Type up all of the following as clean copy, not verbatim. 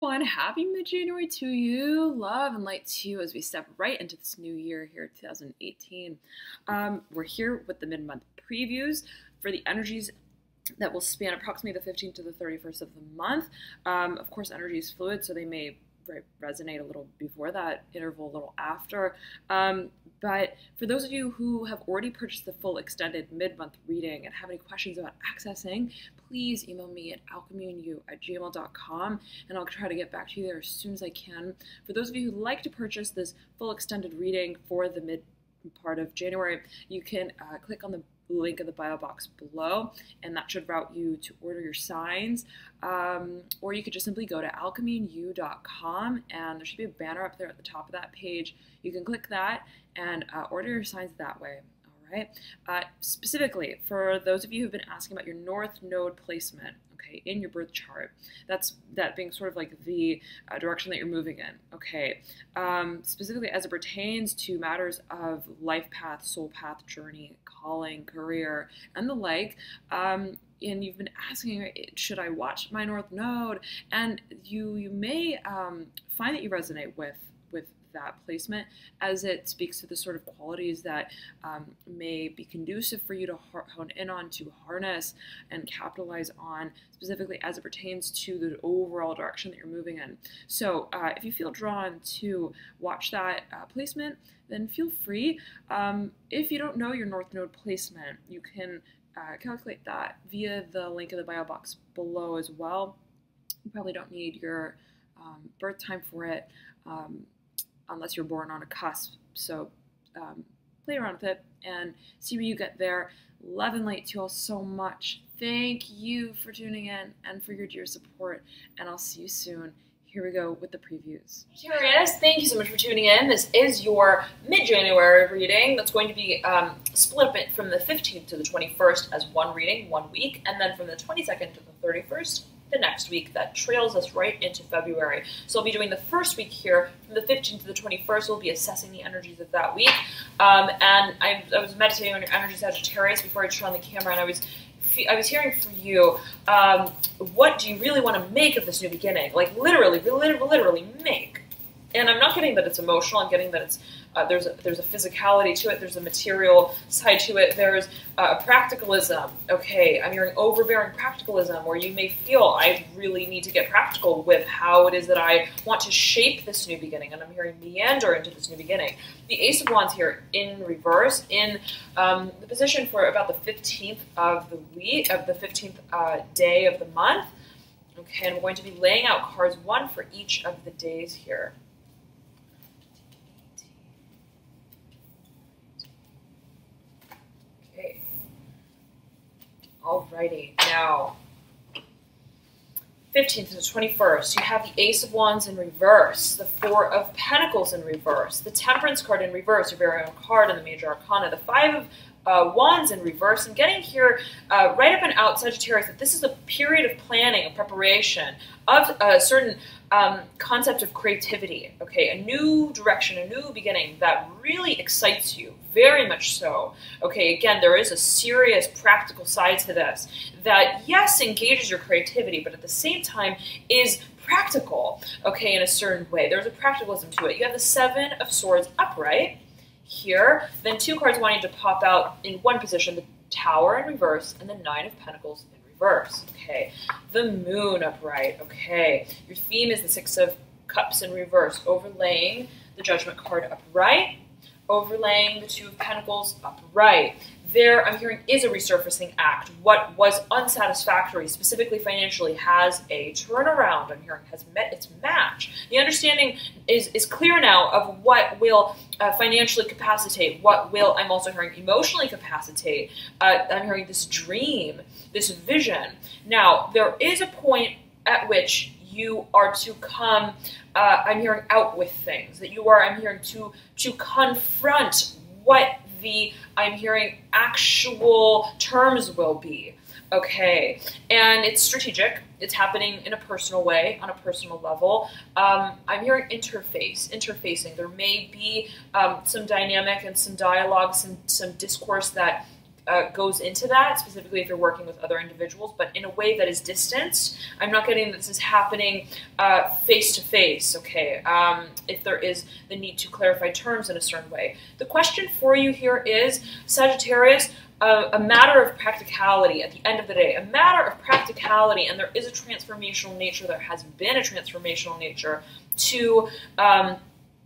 Everyone, happy mid-January to you. Love and light to you as we step right into this new year here, 2018. We're here with the mid-month previews for the energies that will span approximately the 15th to the 31st of the month. Of course, energy is fluid, so they may resonate a little before that interval, a little after. But for those of you who have already purchased the full extended mid-month reading and have any questions about accessing, please email me at alchemyandyou@gmail.com and I'll try to get back to you there as soon as I can. For those of you who'd like to purchase this full extended reading for the mid part of January, you can click on the link in the bio box below, and that should route you to order your signs. Or you could just simply go to alchemyandyou.com and there should be a banner up there at the top of that page. You can click that and order your signs that way. All right. Specifically, for those of you who've been asking about your North Node placement, okay, in your birth chart, that being sort of like the direction that you're moving in, okay. Specifically as it pertains to matters of life path, soul path, journey, calling, career, and the like, and you've been asking, should I watch my North Node? And you may find that you resonate with that placement, as it speaks to the sort of qualities that may be conducive for you to hone in on, to harness and capitalize on, specifically as it pertains to the overall direction that you're moving in. So if you feel drawn to watch that placement, then feel free. If you don't know your North Node placement, you can calculate that via the link in the bio box below as well. You probably don't need your birth time for it, unless you're born on a cusp. So play around with it and see where you get there. Love and light to you all so much. Thank you for tuning in and for your dear support, and I'll see you soon. Here we go with the previews. Sagittarius, thank you so much for tuning in. This is your mid-January reading that's going to be split up from the 15th to the 21st as one reading, 1 week, and then from the 22nd to the 31st, the next week. That trails us right into February. So I'll be doing the first week here from the 15th to the 21st. We'll be assessing the energies of that week. And I was meditating on your energy, Sagittarius, before I turned on the camera, and I was hearing for you, what do you really want to make of this new beginning? Like literally make. And I'm not getting that it's emotional. I'm getting that it's there's a physicality to it. There's a material side to it. There's a practicalism. Okay, I'm hearing overbearing practicalism, where you may feel I really need to get practical with how it is that I want to shape this new beginning. And I'm hearing meander into this new beginning. The Ace of Wands here in reverse, in the position for about the 15th of the week, of the 15th day of the month. Okay, and we're going to be laying out cards, one for each of the days here. Alrighty, now 15th to the 21st, you have the Ace of Wands in reverse, the Four of Pentacles in reverse, the Temperance card in reverse, your very own card in the Major Arcana, the Five of Wands in reverse, and getting here right up and out, Sagittarius, that this is a period of planning, of preparation, of a certain concept of creativity, okay, a new direction, a new beginning that really excites you, very much so. Okay, again, there is a serious practical side to this that, yes, engages your creativity, but at the same time is practical, okay, in a certain way. There's a practicalism to it. You have the Seven of Swords upright here, then two cards wanting to pop out in one position, the Tower in reverse and the Nine of Pentacles in reverse. Okay, the Moon upright. Okay, your theme is the Six of Cups in reverse, overlaying the Judgment card upright, overlaying the Two of Pentacles upright. There, I'm hearing, is a resurfacing act. What was unsatisfactory, specifically financially, has a turnaround. I'm hearing has met its match. The understanding is clear now of what will financially capacitate, what will, I'm also hearing, emotionally capacitate. I'm hearing this dream, this vision. Now, there is a point at which you are to come, I'm hearing, out with things. That you are, I'm hearing, to confront what I'm hearing actual terms will be, okay? And it's strategic. It's happening in a personal way, on a personal level. I'm hearing interfacing. There may be some dynamic and some dialogue, some discourse that goes into that, specifically if you're working with other individuals, but in a way that is distanced. I'm not getting that this is happening face to face, okay? If there is the need to clarify terms in a certain way. The question for you here is, Sagittarius, a matter of practicality at the end of the day, a matter of practicality, and there is a transformational nature, there has been a transformational nature to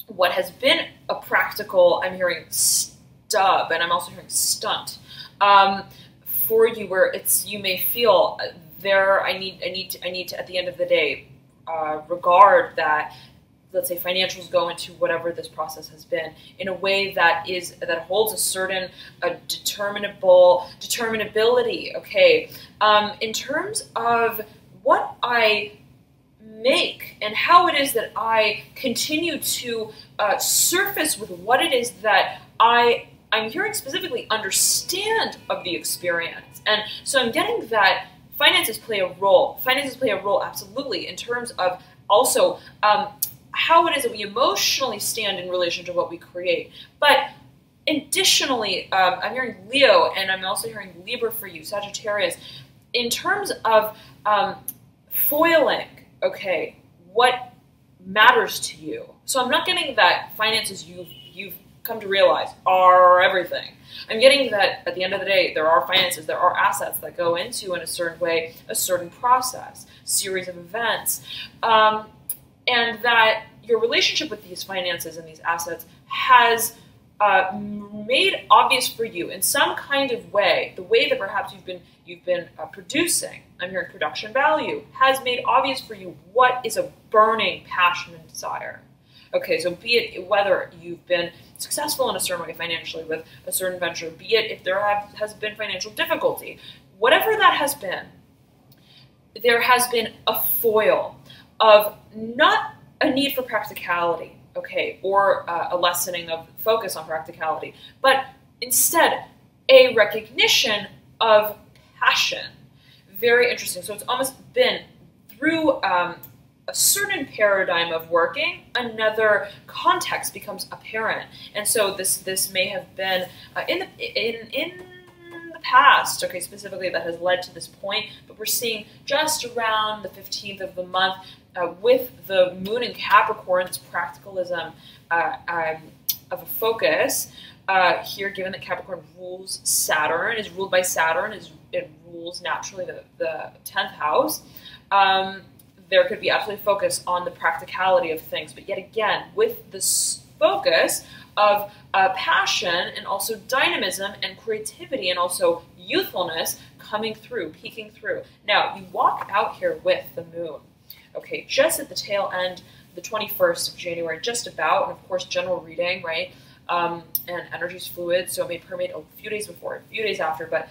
what has been a practical, I'm hearing stub, and I'm also hearing stunt, for you, where you may feel I need to at the end of the day regard that, let's say, financials go into whatever this process has been in a way that holds a certain determinability. Okay, in terms of what I make and how it is that I continue to surface with what it is that I'm hearing specifically understand of the experience. And so I'm getting that finances play a role. Finances play a role, absolutely, in terms of also how it is that we emotionally stand in relation to what we create. But additionally, I'm hearing Leo, and I'm also hearing Libra for you, Sagittarius, in terms of foiling, okay, what matters to you. So I'm not getting that finances you've come to realize are everything. I'm getting that at the end of the day, there are finances, there are assets that go into, in a certain way, a certain process, series of events, and that your relationship with these finances and these assets has made obvious for you in some kind of way, the way that perhaps you've been producing, I'm hearing production value, has made obvious for you what is a burning passion and desire. Okay, so be it whether you've been successful in a certain way financially with a certain venture, be it if there has been financial difficulty, whatever that has been, there has been a foil of not a need for practicality, okay, or a lessening of focus on practicality, but instead a recognition of passion. Very interesting. So it's almost been through a certain paradigm of working, another context becomes apparent. And so this may have been in the past, okay, specifically that has led to this point, but we're seeing just around the 15th of the month with the moon in Capricorn, this practicalism of a focus here, given that Capricorn rules Saturn, is ruled by Saturn, it rules naturally the 10th house. There could be absolute focus on the practicality of things, but yet again, with this focus of passion and also dynamism and creativity and also youthfulness coming through, peeking through. Now, you walk out here with the moon, okay, just at the tail end, the 21st of January, just about, and of course, general reading, right? And energy is fluid, so it may permeate a few days before, a few days after, but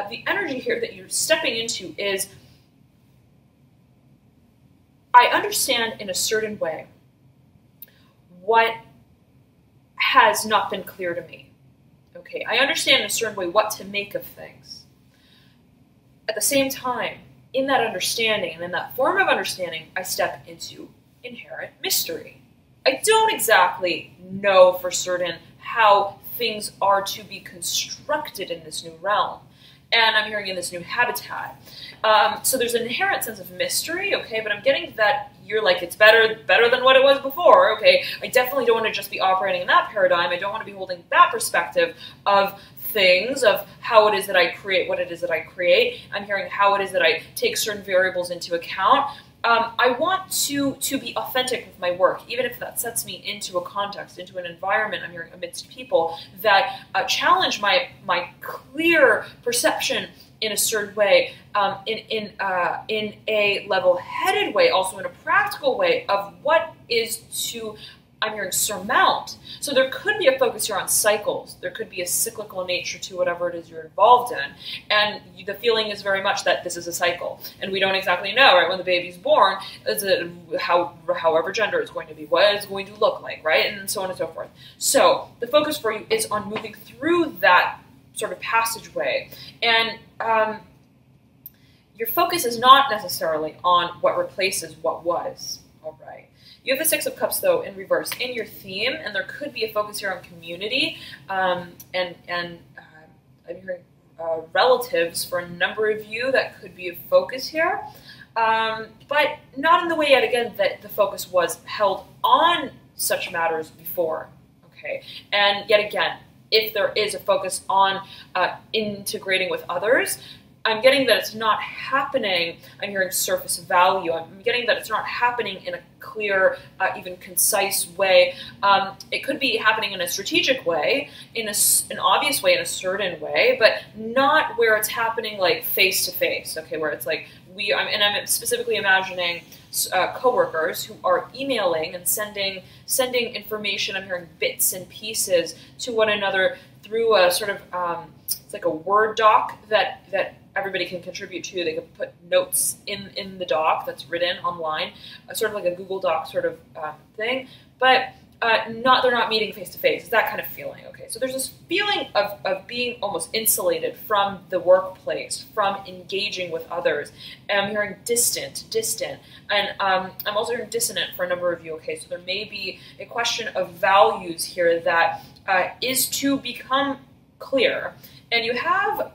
the energy here that you're stepping into is, I understand in a certain way what has not been clear to me. Okay, I understand in a certain way what to make of things. At the same time, in that understanding and in that form of understanding, I step into inherent mystery. I don't exactly know for certain how things are to be constructed in this new realm. And I'm hearing in this new habitat. So there's an inherent sense of mystery, okay, but I'm getting that you're like, it's better than what it was before, okay? I definitely don't want to just be operating in that paradigm. I don't want to be holding that perspective of things, of how it is that I create what it is that I create. I'm hearing how it is that I take certain variables into account. I want to be authentic with my work, even if that sets me into a context, into an environment, I'm hearing amidst people, that challenge my clear perception in a certain way, in a level-headed way, also in a practical way of what is to, I'm hearing, surmount. So there could be a focus here on cycles. There could be a cyclical nature to whatever it is you're involved in. And the feeling is very much that this is a cycle. And we don't exactly know, right, when the baby's born, however gender it's going to be, what it's going to look like, right, and so on and so forth. So the focus for you is on moving through that sort of passageway. And your focus is not necessarily on what replaces what was, all right? You have the Six of Cups, though, in reverse in your theme, and there could be a focus here on community, and I'm hearing relatives for a number of you. That could be a focus here, but not in the way yet again that the focus was held on such matters before. Okay, and yet again, if there is a focus on integrating with others, I'm getting that it's not happening. I'm hearing surface value. I'm getting that it's not happening in a clear, even concise way. It could be happening in a strategic way, in an obvious way, in a certain way, but not where it's happening like face to face. Okay, where it's like I'm specifically imagining coworkers who are emailing and sending information. I'm hearing bits and pieces to one another through a sort of it's like a Word doc that everybody can contribute to. They can put notes in the doc that's written online, sort of like a Google Doc sort of thing, but they're not meeting face to face. It's that kind of feeling. Okay, so there's this feeling of being almost insulated from the workplace, from engaging with others. And I'm hearing distant, and I'm also hearing dissonant for a number of you. Okay, so there may be a question of values here that is to become clear, and you have